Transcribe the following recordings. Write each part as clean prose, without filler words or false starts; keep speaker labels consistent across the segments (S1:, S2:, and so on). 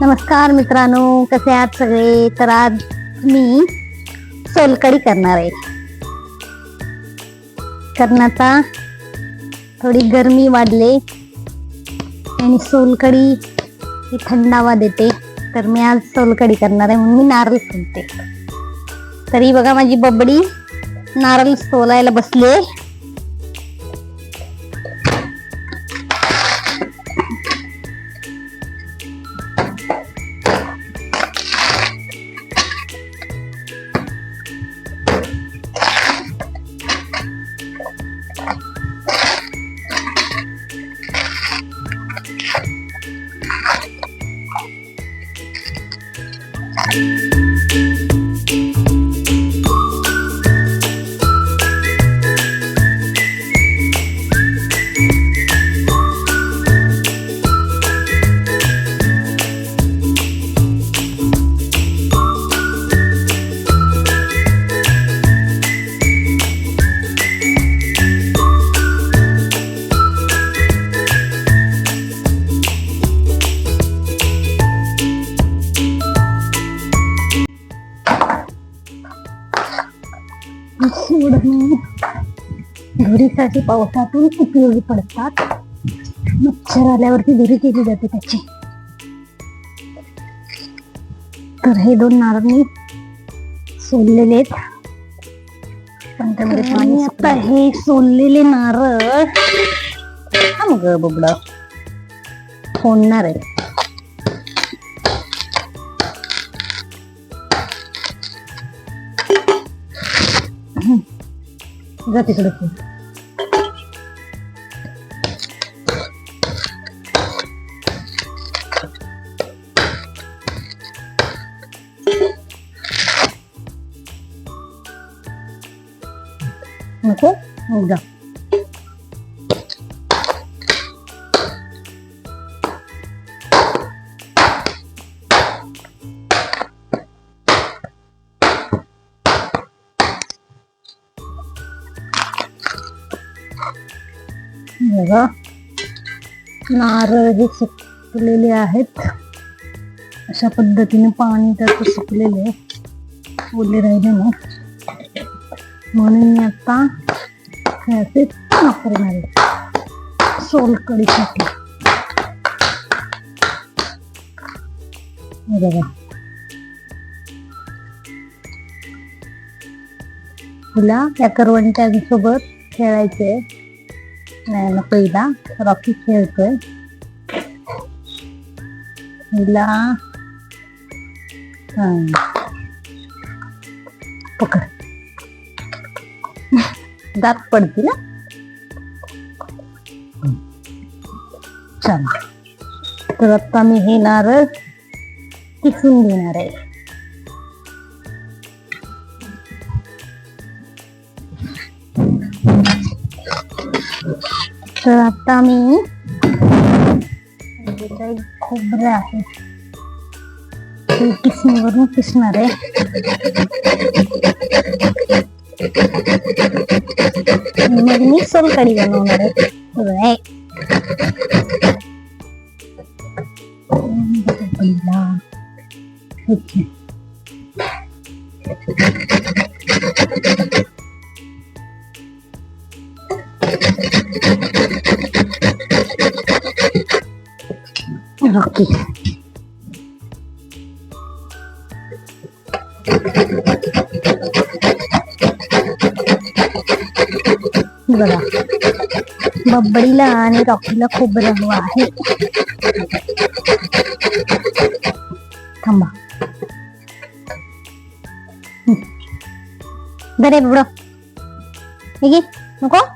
S1: नमस्कार मित्रांनो, कसे आहात सगळे. तर आज मी सोलकढी करणार आहे. कारण आता थोडी गरमी वाढले आणि सोलकढी ही थंडावा देते. तर मी आज सोलकढी करणार आहे म्हणून मी नारळ सोलते. तरी बघा माझी बबडी नारळ सोलायला बसले. घरीसाठी पावसातून उपयोगी पडतात. मच्छर आल्यावरती घरी केली जाते त्याची. तर हे 2 नारळ मी सोललेले आहेत, पण त्यामध्ये पाणी. आता हे सोललेले नारळ मग बबड फोडणार आहे. जा तिकडे. नको जा. बघा नारळ हे सुकलेले आहेत. अशा पद्धतीने पाणी त्यात सुकलेले आहे, ओले राहिले नाही. म्हणून मी आता असे वापरणार आहे सोलकढीसाठी. बघा तिला त्या करवंट्यांसोबत खेळायचंय. नाही पहिला रॉकी खेळतोय. हिला पकड, दात पडतील ना. चला, तर आता मी हे नारळ किसून घेणार आहे. तर आता मी जे काही खोबरं आहे ते किसणीवरून किसणार आहे. मग मी सोलकढी बनवणार आहे. रॉकी बघा, बब्बडीला आणि रॉकीला खोबरं हवं आहे. थांबा. बरे बबड हे नको.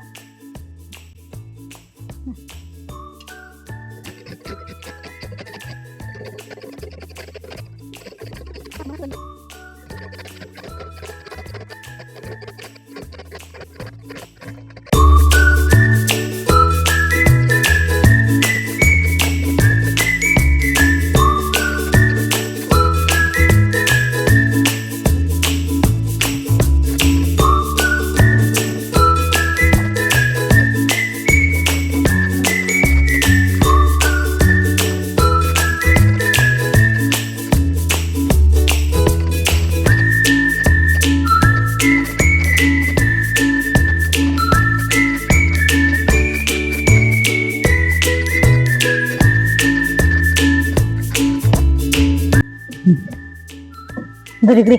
S1: इकडे.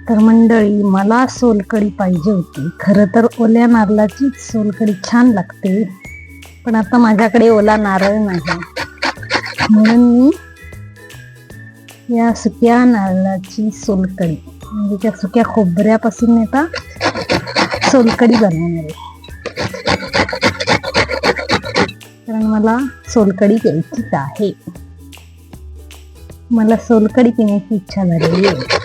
S1: तर मंडळी, मला सोलकढी पाहिजे होती. खरं तर ओल्या नारळाची सोलकढी छान लागते, पण आता माझ्याकडे ओला नारळ नाही, म्हणून मी या सुक्या नारळाची सोलकढी म्हणजे त्या सुक्या खोबऱ्यापासून आता सोलकढी बनवणार आहे. कारण मला सोलकढी प्यायचीच आहे. मला सोलकढी पिण्याची इच्छा झालेली आहे.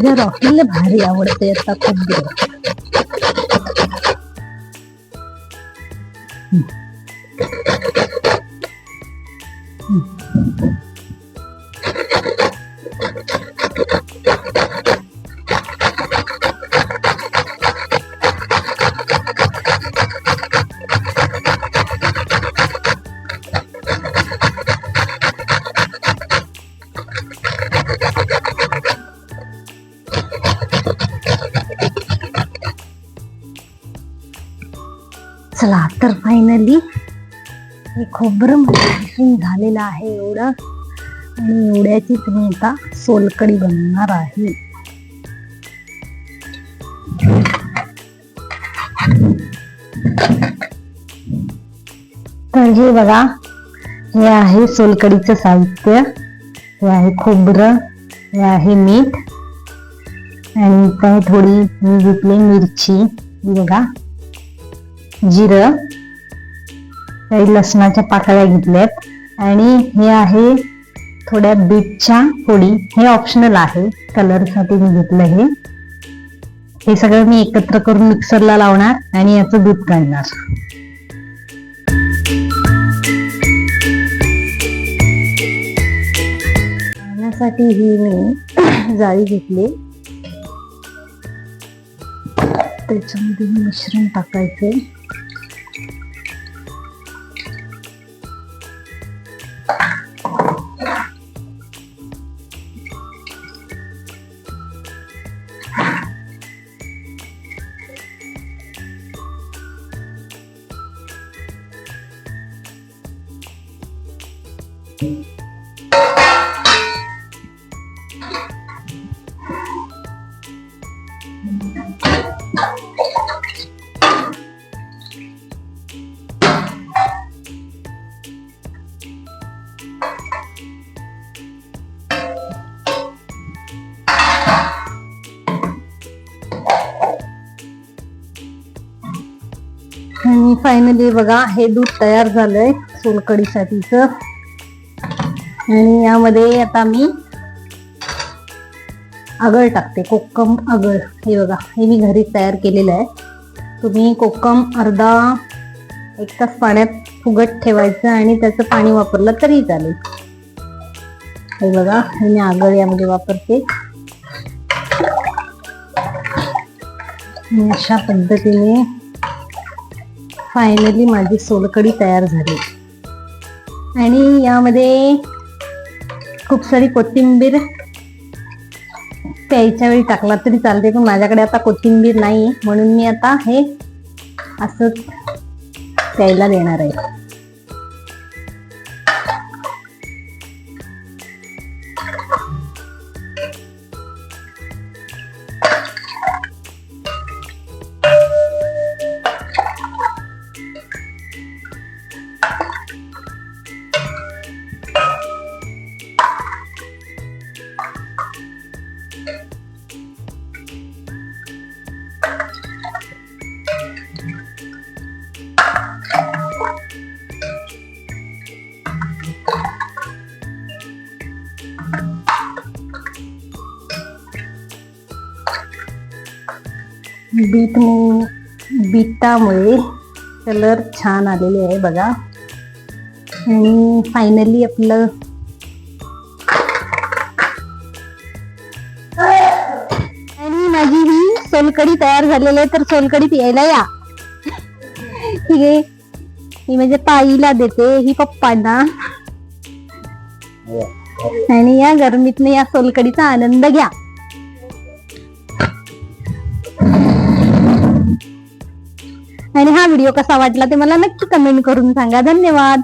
S1: जर राहुलला भारी आवडते आता खोबरं. चला तर फायनली हे खोबरं मशीन झालेलं आहे एवढं, आणि एवढ्याची तुम्ही आता सोलकढी बनवणार आहे. तर हे बघा, हे आहे सोलकढीचं साहित्य. हे आहे खोबरं, हे आहे मीठ, आणि काही थोडी मी घेतली मिरची, बघा जिरं, काही लसणाच्या पाकळ्या घेतल्यात, आणि हे आहे थोड्या बीटच्या फोडी. हे ऑप्शनल आहे, कलर साठी मी घेतलं. हे सगळं मी एकत्र करून मिक्सरला लावणार आणि याचं दूध काढणार. खाण्यासाठी ही मी जाळी घेतली, त्याच्यामध्ये मिश्रण टाकायचे. आणि फायनली बघा, हे दूध तयार झालंय सोलकढीसाठीच. आणि यामध्ये आता मी आगळ टाकते, कोकम आगळ. हे बघा, हे मी घरी तयार केलेलं आहे. तुम्ही कोकम अर्धा 1 तास पाण्यात फुगत ठेवायचं आणि त्याचं पाणी वापरलं तरी चालेल. हे बघा, हे मी आगळ यामध्ये वापरते. अशा पद्धतीने फायनली माझी सोलकढी तयार झाली. आणि यामध्ये खूप सारी कोथिंबीर प्यायच्या वेळी टाकला तरी चालते, पण माझ्याकडे आता कोथिंबीर नाही, म्हणून मी आता हे असंच प्यायला देणार आहे. बीटामुळे कलर छान आलेले आहे बघा. आणि फायनली आपलं आणि माझी ही सोलकढी तयार झालेली आहे, तर सोलकढी प्यायला या. ठीक आहे, ही म्हणजे ताईला देते, ही पप्पांना. आणि या गरमीतनं या सोलकडीचा आनंद घ्या. आणि हा व्हिडिओ कसा वाटला ते मला नक्की कमेंट करून सांगा. धन्यवाद.